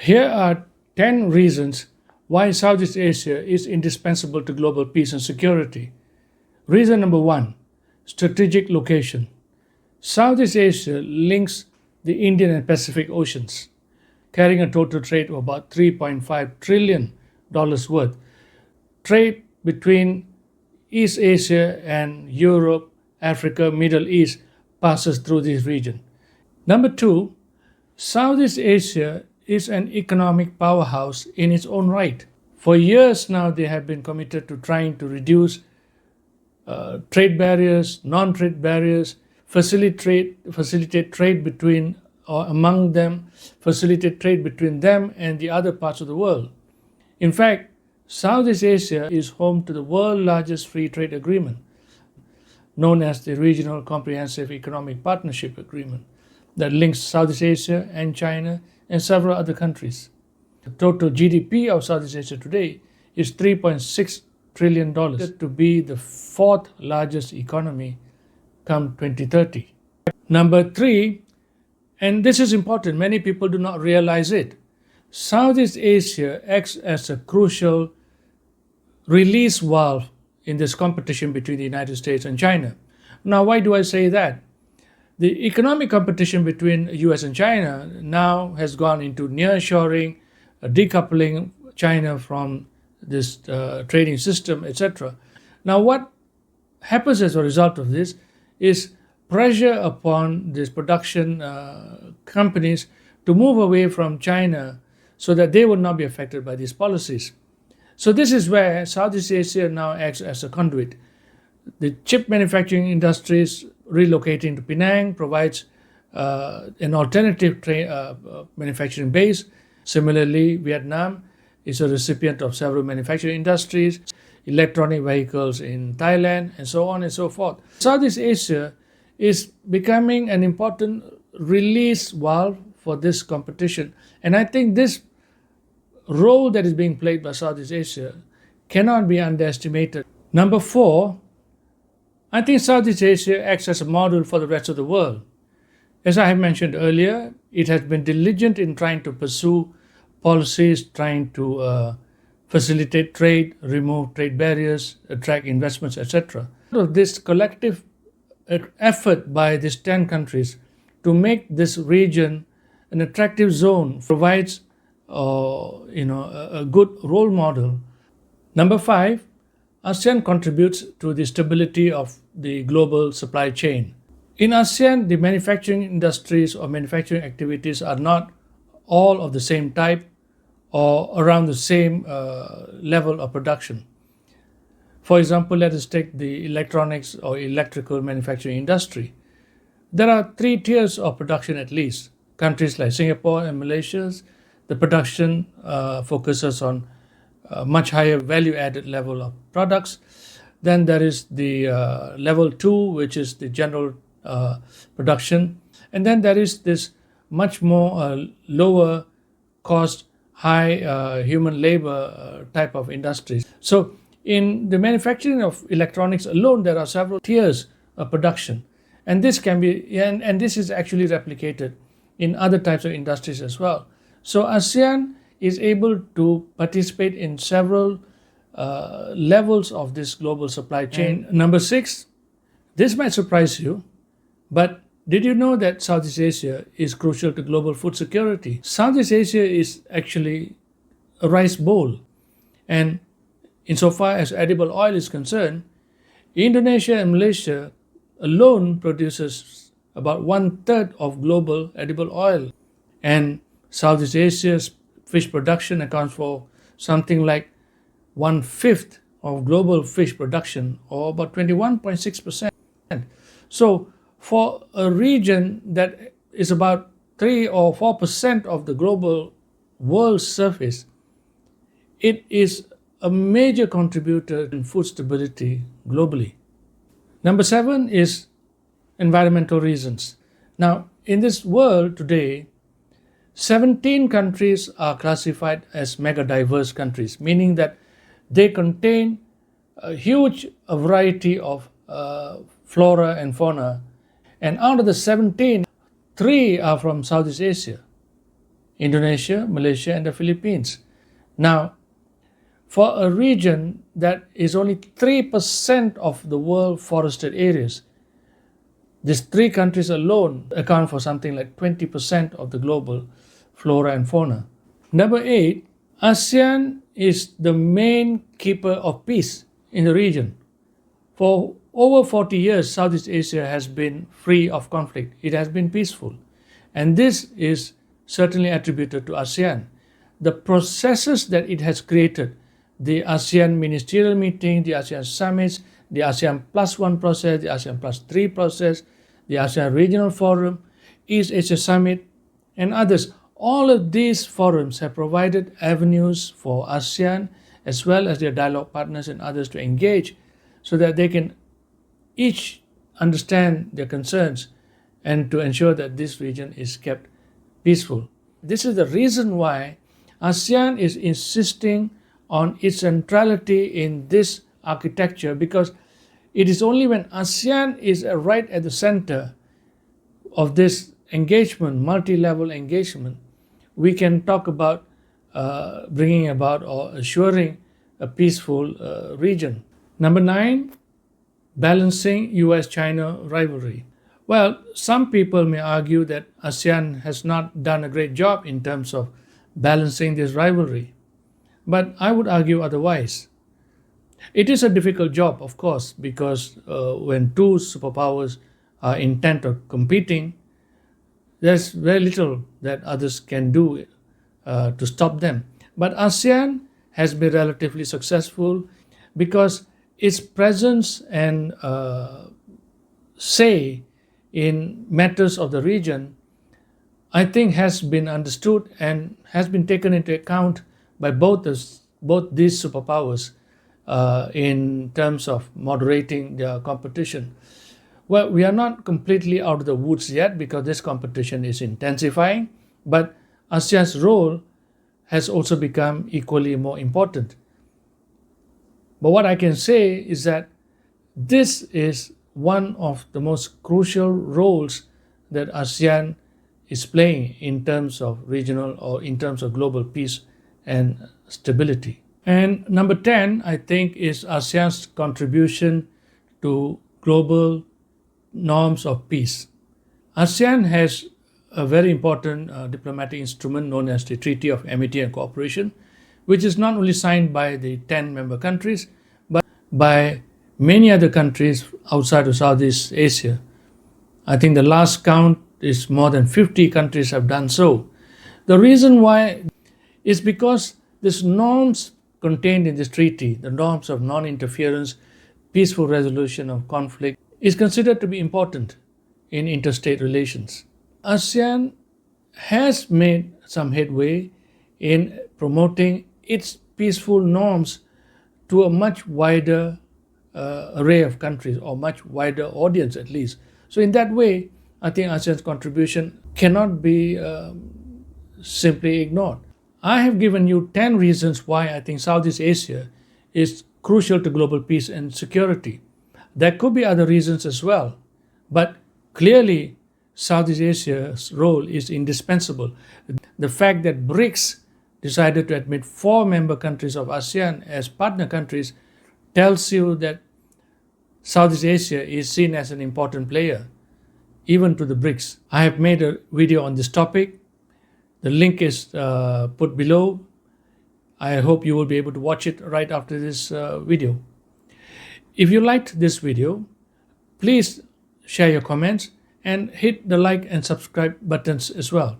Here are 10 reasons why Southeast Asia is indispensable to global peace and security. Reason number one, strategic location. Southeast Asia links the Indian and Pacific Oceans, carrying a total trade of about $3.5 trillion worth. Trade between East Asia and Europe, Africa, Middle East passes through this region. Number two, Southeast Asia is an economic powerhouse in its own right. For years now, they have been committed to trying to reduce trade barriers, non-trade barriers, facilitate trade between or among them, facilitate trade between them and the other parts of the world. In fact, Southeast Asia is home to the world's largest free trade agreement, known as the Regional Comprehensive Economic Partnership Agreement, that links Southeast Asia and China and several other countries. The total GDP of Southeast Asia today is $3.6 trillion to be the fourth largest economy come 2030. Number three, and this is important, many people do not realize it, Southeast Asia acts as a crucial release valve in this competition between the United States and China. Now, why do I say that? The economic competition between US and China now has gone into nearshoring, decoupling China from this trading system, etc. Now, what happens as a result of this is pressure upon these production companies to move away from China so that they will not be affected by these policies. So this is where Southeast Asia now acts as a conduit. The chip manufacturing industries relocating to Penang provides an alternative manufacturing base. Similarly, Vietnam is a recipient of several manufacturing industries, electronic vehicles in Thailand, and so on and so forth. Southeast Asia is becoming an important release valve for this competition. And I think this role that is being played by Southeast Asia cannot be underestimated. Number four, I think Southeast Asia acts as a model for the rest of the world. As I have mentioned earlier, it has been diligent in trying to pursue policies, trying to facilitate trade, remove trade barriers, attract investments, etc. This collective effort by these 10 countries to make this region an attractive zone provides a good role model. Number five, ASEAN contributes to the stability of the global supply chain. In ASEAN, the manufacturing industries or manufacturing activities are not all of the same type or around the same level of production. For example, let us take the electronics or electrical manufacturing industry. There are three tiers of production at least. Countries like Singapore and Malaysia, the production focuses on much higher value-added level of products. Then there is the level 2, which is the general production. And then there is this much more lower cost, high human labor type of industries. So in the manufacturing of electronics alone, there are several tiers of production. And this can be, and this is actually replicated in other types of industries as well. So ASEAN is able to participate in several levels of this global supply chain. Number six, this might surprise you, but did you know that Southeast Asia is crucial to global food security? Southeast Asia is actually a rice bowl. And insofar as edible oil is concerned, Indonesia and Malaysia alone produces about 1/3 of global edible oil. And Southeast Asia's fish production accounts for something like 1/5 of global fish production, or about 21.6%. So for a region that is about 3 or 4% of the global world surface, it is a major contributor in food stability globally. Number seven is environmental reasons. Now, in this world today, 17 countries are classified as mega-diverse countries, meaning that they contain a huge variety of flora and fauna. And out of the 17, 3 are from Southeast Asia. Indonesia, Malaysia, and the Philippines. Now, for a region that is only 3% of the world forested areas, these three countries alone account for something like 20% of the global flora and fauna. Number 8, ASEAN is the main keeper of peace in the region. For over 40 years, Southeast Asia has been free of conflict. It has been peaceful. And this is certainly attributed to ASEAN. The processes that it has created, the ASEAN ministerial meeting, the ASEAN summits, the ASEAN Plus One process, the ASEAN Plus Three process, the ASEAN Regional Forum, East Asia Summit, and others. All of these forums have provided avenues for ASEAN as well as their dialogue partners and others to engage so that they can each understand their concerns and to ensure that this region is kept peaceful. This is the reason why ASEAN is insisting on its centrality in this architecture, because it is only when ASEAN is right at the center of this engagement, multi-level engagement, we can talk about bringing about or assuring a peaceful region. Number 9, balancing US-China rivalry. Well, some people may argue that ASEAN has not done a great job in terms of balancing this rivalry, but I would argue otherwise. It is a difficult job, of course, because when two superpowers are intent on competing, there's very little that others can do to stop them. But ASEAN has been relatively successful because its presence and say in matters of the region, I think, has been understood and has been taken into account by both these superpowers in terms of moderating their competition. Well, we are not completely out of the woods yet because this competition is intensifying, but ASEAN's role has also become equally more important. But what I can say is that this is one of the most crucial roles that ASEAN is playing in terms of regional or in terms of global peace and stability. And number 10, I think, is ASEAN's contribution to global norms of peace. ASEAN has a very important diplomatic instrument known as the Treaty of Amity and Cooperation, which is not only signed by the 10 member countries, but by many other countries outside of Southeast Asia. I think the last count is more than 50 countries have done so. The reason why is because these norms contained in this treaty, the norms of non-interference, peaceful resolution of conflict, is considered to be important in interstate relations. ASEAN has made some headway in promoting its peaceful norms to a much wider array of countries, or much wider audience at least. So in that way, I think ASEAN's contribution cannot be simply ignored. I have given you 10 reasons why I think Southeast Asia is crucial to global peace and security. There could be other reasons as well, but clearly Southeast Asia's role is indispensable. The fact that BRICS decided to admit 4 member countries of ASEAN as partner countries tells you that Southeast Asia is seen as an important player, even to the BRICS. I have made a video on this topic. The link is put below. I hope you will be able to watch it right after this video. If you liked this video, please share your comments and hit the like and subscribe buttons as well.